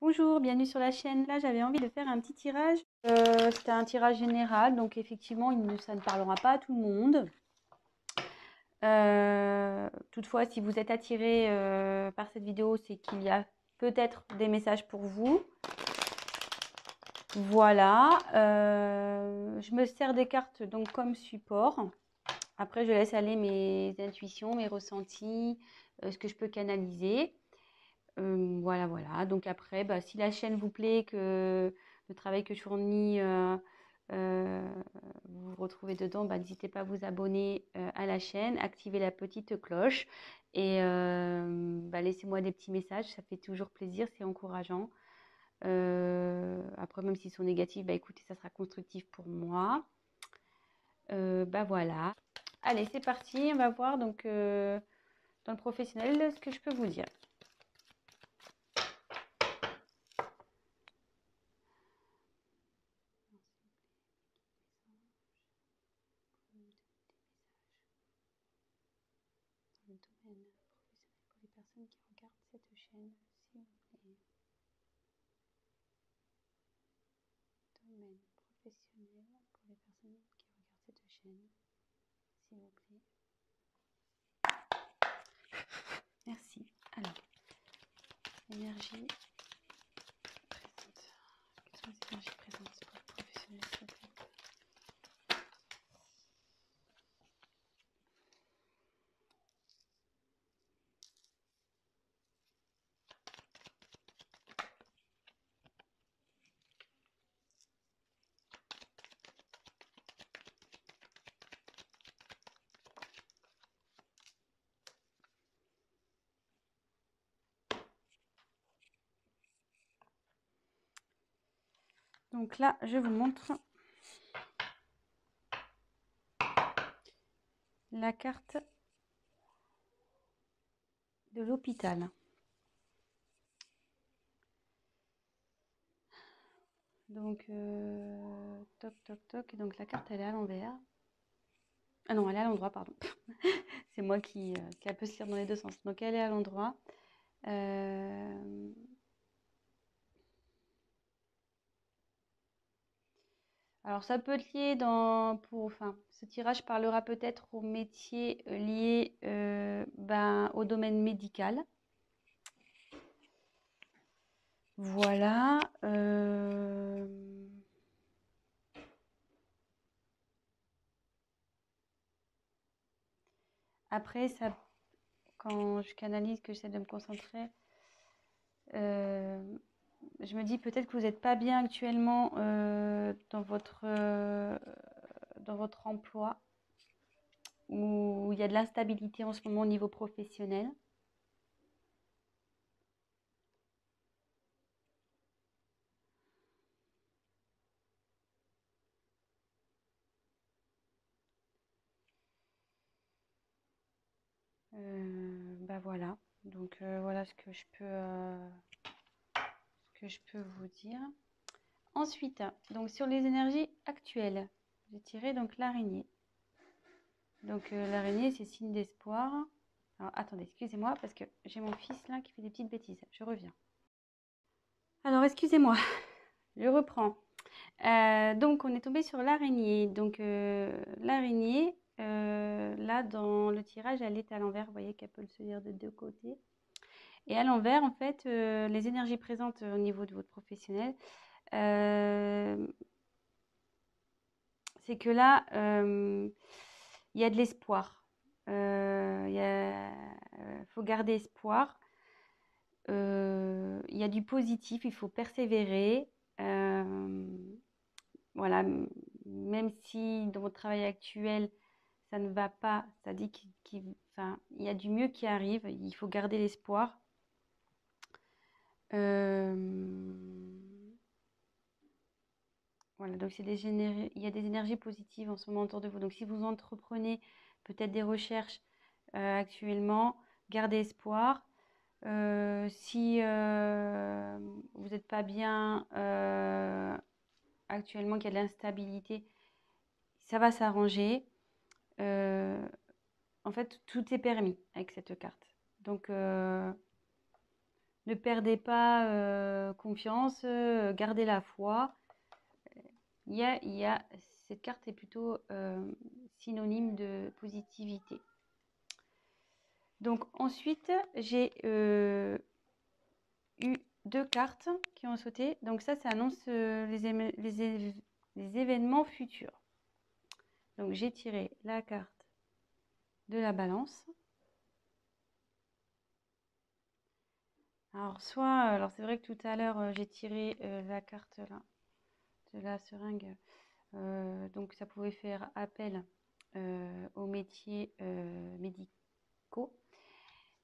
Bonjour, bienvenue sur la chaîne. Là, j'avais envie de faire un petit tirage. C'était un tirage général, donc effectivement, ça ne parlera pas à tout le monde. Toutefois, si vous êtes attiré par cette vidéo, c'est qu'il y a peut-être des messages pour vous. Voilà. Je me sers des cartes donc comme support. Après, je laisse aller mes intuitions, mes ressentis, ce que je peux canaliser. Voilà, voilà. Donc après, si la chaîne vous plaît, que le travail que je fournis, vous vous retrouvez dedans, n'hésitez pas à vous abonner à la chaîne, activer la petite cloche et laissez-moi des petits messages, ça fait toujours plaisir, c'est encourageant. Après, même s'ils sont négatifs, écoutez, ça sera constructif pour moi. Voilà. Allez, c'est parti, on va voir donc dans le professionnel ce que je peux vous dire. Le domaine professionnel pour les personnes qui regardent cette chaîne, s'il vous plaît. Domaine professionnel pour les personnes qui regardent cette chaîne, s'il vous plaît. Merci. Alors, énergie présente. Quelles sont les énergies présentes pour les professionnels, s'il vous plaît? Donc là, je vous montre la carte de l'hôpital. Donc, toc, toc, toc. Et donc, la carte, elle est à l'envers. Ah non, elle est à l'endroit, pardon. C'est moi qui peut se lire dans les deux sens. Donc, elle est à l'endroit. Alors, ça peut être lié ce tirage parlera peut-être aux métiers liés au domaine médical. Voilà. Après, quand je canalise, que j'essaie de me concentrer, je me dis peut-être que vous n'êtes pas bien actuellement dans votre emploi, où il y a de l'instabilité en ce moment au niveau professionnel. Voilà. Donc voilà ce que je peux vous dire. Ensuite, donc sur les énergies actuelles, j'ai tiré donc l'araignée. Donc l'araignée, c'est signe d'espoir. Alors attendez, excusez-moi parce que j'ai mon fils là qui fait des petites bêtises. Je reviens. Alors excusez-moi, je reprends. Donc on est tombé sur l'araignée. Donc l'araignée, là dans le tirage, elle est à l'envers. Vous voyez qu'elle peut se lire de deux côtés. Et à l'envers, en fait, les énergies présentes au niveau de votre professionnel, c'est que là, il y a de l'espoir. Il faut garder espoir. Il y a du positif, il faut persévérer. Voilà, même si dans votre travail actuel, ça ne va pas, ça dit qu'il y a du mieux qui arrive, il faut garder l'espoir. Voilà, donc il y a des énergies positives en ce moment autour de vous. Donc si vous entreprenez peut-être des recherches actuellement, gardez espoir. Si vous n'êtes pas bien actuellement, qu'il y a de l'instabilité, ça va s'arranger. En fait, tout est permis avec cette carte. Donc Ne perdez pas confiance, gardez la foi. Cette carte est plutôt synonyme de positivité. Donc ensuite, j'ai eu 2 cartes qui ont sauté. Donc ça annonce les événements futurs. Donc j'ai tiré la carte de la balance. Alors alors c'est vrai que tout à l'heure j'ai tiré la carte là de la seringue. Donc ça pouvait faire appel aux métiers médicaux.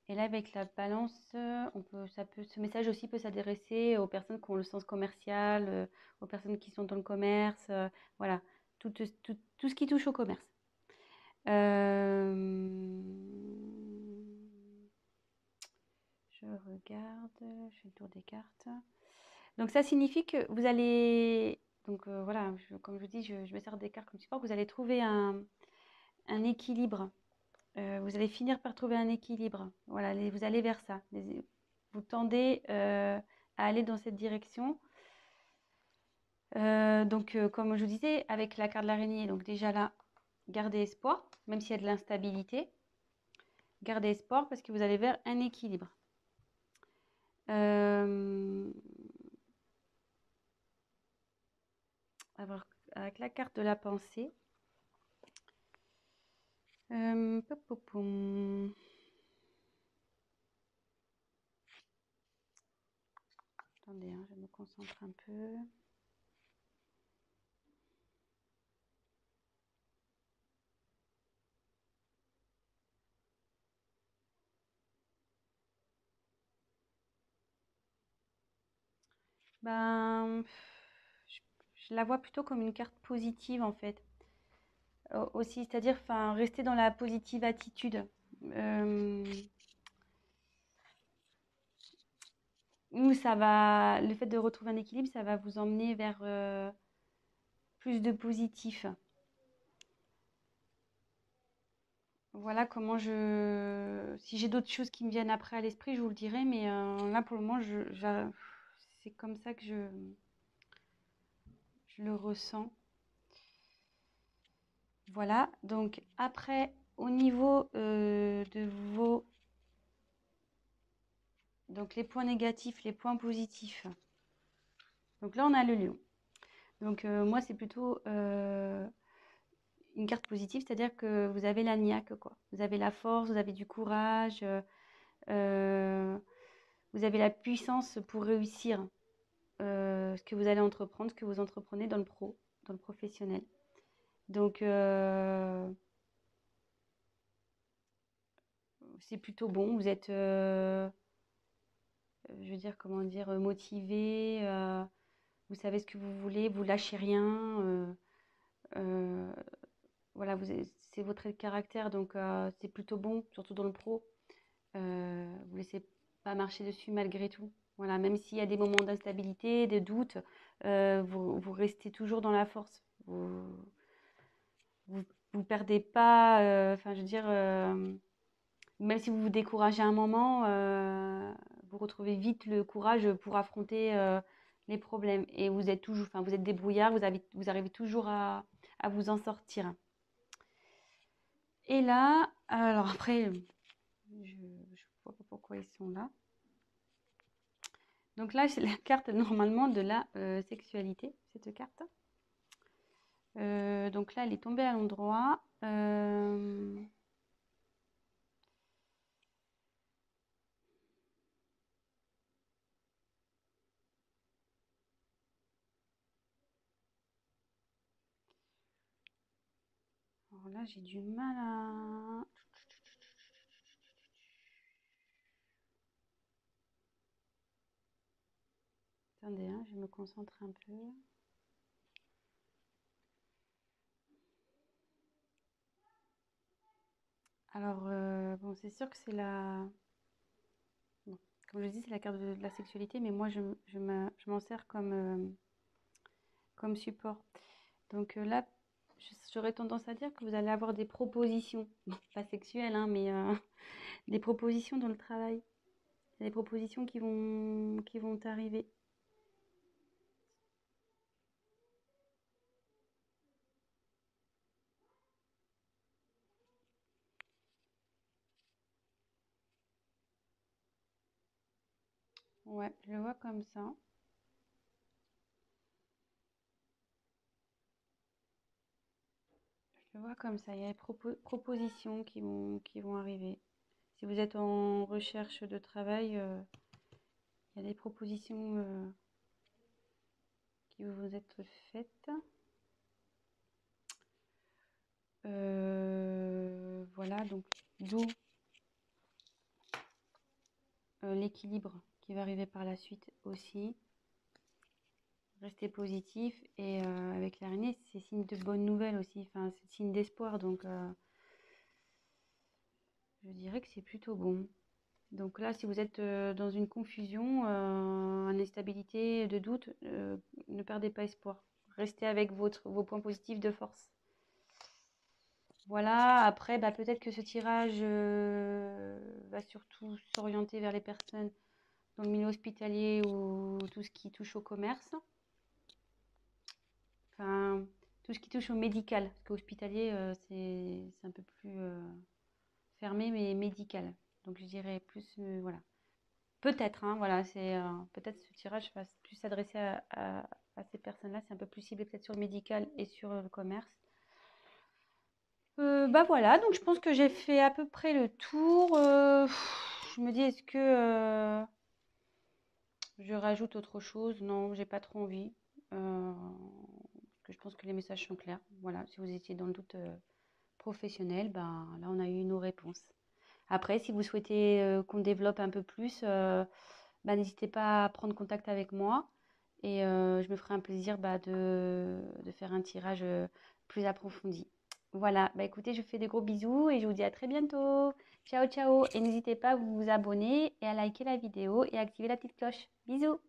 Et là, avec la balance, ce message aussi peut s'adresser aux personnes qui ont le sens commercial, aux personnes qui sont dans le commerce, voilà, tout ce qui touche au commerce. Je regarde, je fais le tour des cartes. Donc ça signifie que vous allez, donc voilà, comme je vous dis, je me sers des cartes comme support, vous allez trouver un équilibre. Vous allez finir par trouver un équilibre. Voilà, vous allez vers ça. Vous tendez à aller dans cette direction. Donc, comme je vous disais, avec la carte de l'araignée, donc déjà là, gardez espoir, même s'il y a de l'instabilité. Gardez espoir parce que vous allez vers un équilibre. Alors, avec la carte de la pensée. Attendez, hein, je me concentre un peu. Ben, je la vois plutôt comme une carte positive en fait. Aussi, c'est-à-dire rester dans la positive attitude. Où ça va, le fait de retrouver un équilibre, ça va vous emmener vers plus de positif. Voilà comment si j'ai d'autres choses qui me viennent après à l'esprit, je vous le dirai, mais là pour le moment, c'est comme ça que je le ressens. Voilà, donc après, au niveau de vos... Donc les points négatifs, les points positifs. Donc là, on a le lion. Donc moi, c'est plutôt une carte positive, c'est-à-dire que vous avez la niaque, quoi. Vous avez la force, vous avez du courage, vous avez la puissance pour réussir ce que vous allez entreprendre, ce que vous entreprenez dans le professionnel. Donc, c'est plutôt bon. Vous êtes, je veux dire, comment dire, motivé. Vous savez ce que vous voulez, vous lâchez rien. Voilà, c'est votre trait de caractère, donc c'est plutôt bon, surtout dans le pro. Vous laissez pas marcher dessus malgré tout. Voilà, même s'il y a des moments d'instabilité, de doute, vous restez toujours dans la force. Vous perdez pas, enfin, je veux dire, même si vous vous découragez un moment, vous retrouvez vite le courage pour affronter les problèmes. Et vous êtes toujours, enfin, vous êtes débrouillard, vous arrivez toujours à vous en sortir. Et là, alors après, je vois pas pourquoi ils sont là. Donc là, c'est la carte normalement de la sexualité, cette carte. Donc là, elle est tombée à l'endroit. Alors là, j'ai du mal à... Attendez, hein, je me concentre un peu. Alors, bon, c'est sûr que c'est la... Bon, comme je dis, c'est la carte de la sexualité, mais moi, je m'en sers comme support. Donc là, j'aurais tendance à dire que vous allez avoir des propositions, pas sexuelles, hein, mais des propositions dans le travail. Il y a des propositions qui vont arriver. Ouais, je le vois comme ça. Je le vois comme ça. Il y a des propositions qui vont arriver. Si vous êtes en recherche de travail, il y a des propositions qui vont vous être faites. Voilà, donc d'où l'équilibre qui va arriver par la suite aussi. Restez positif et avec l'araignée, c'est signe de bonnes nouvelles aussi, enfin c'est signe d'espoir, donc je dirais que c'est plutôt bon. Donc là, si vous êtes dans une confusion, une instabilité, de doute, ne perdez pas espoir. Restez avec vos points positifs de force. Voilà, après, bah, peut-être que ce tirage va surtout s'orienter vers les personnes dans le milieu hospitalier ou tout ce qui touche au commerce. Enfin, tout ce qui touche au médical. Parce qu'hospitalier, c'est un peu plus fermé, mais médical. Donc je dirais plus, voilà. Peut-être, hein, voilà, peut-être ce tirage va plus s'adresser à ces personnes-là. C'est un peu plus ciblé peut-être sur le médical et sur le commerce. Bah voilà, donc je pense que j'ai fait à peu près le tour. Je me dis, est-ce que je rajoute autre chose? Non, j'ai pas trop envie. Parce que je pense que les messages sont clairs. Voilà, si vous étiez dans le doute professionnel, ben là on a eu nos réponses. Après, si vous souhaitez qu'on développe un peu plus, bah, n'hésitez pas à prendre contact avec moi et je me ferai un plaisir de faire un tirage plus approfondi. Voilà, bah écoutez, je vous fais des gros bisous et je vous dis à très bientôt. Ciao, ciao. Et n'hésitez pas à vous abonner et à liker la vidéo et à activer la petite cloche. Bisous.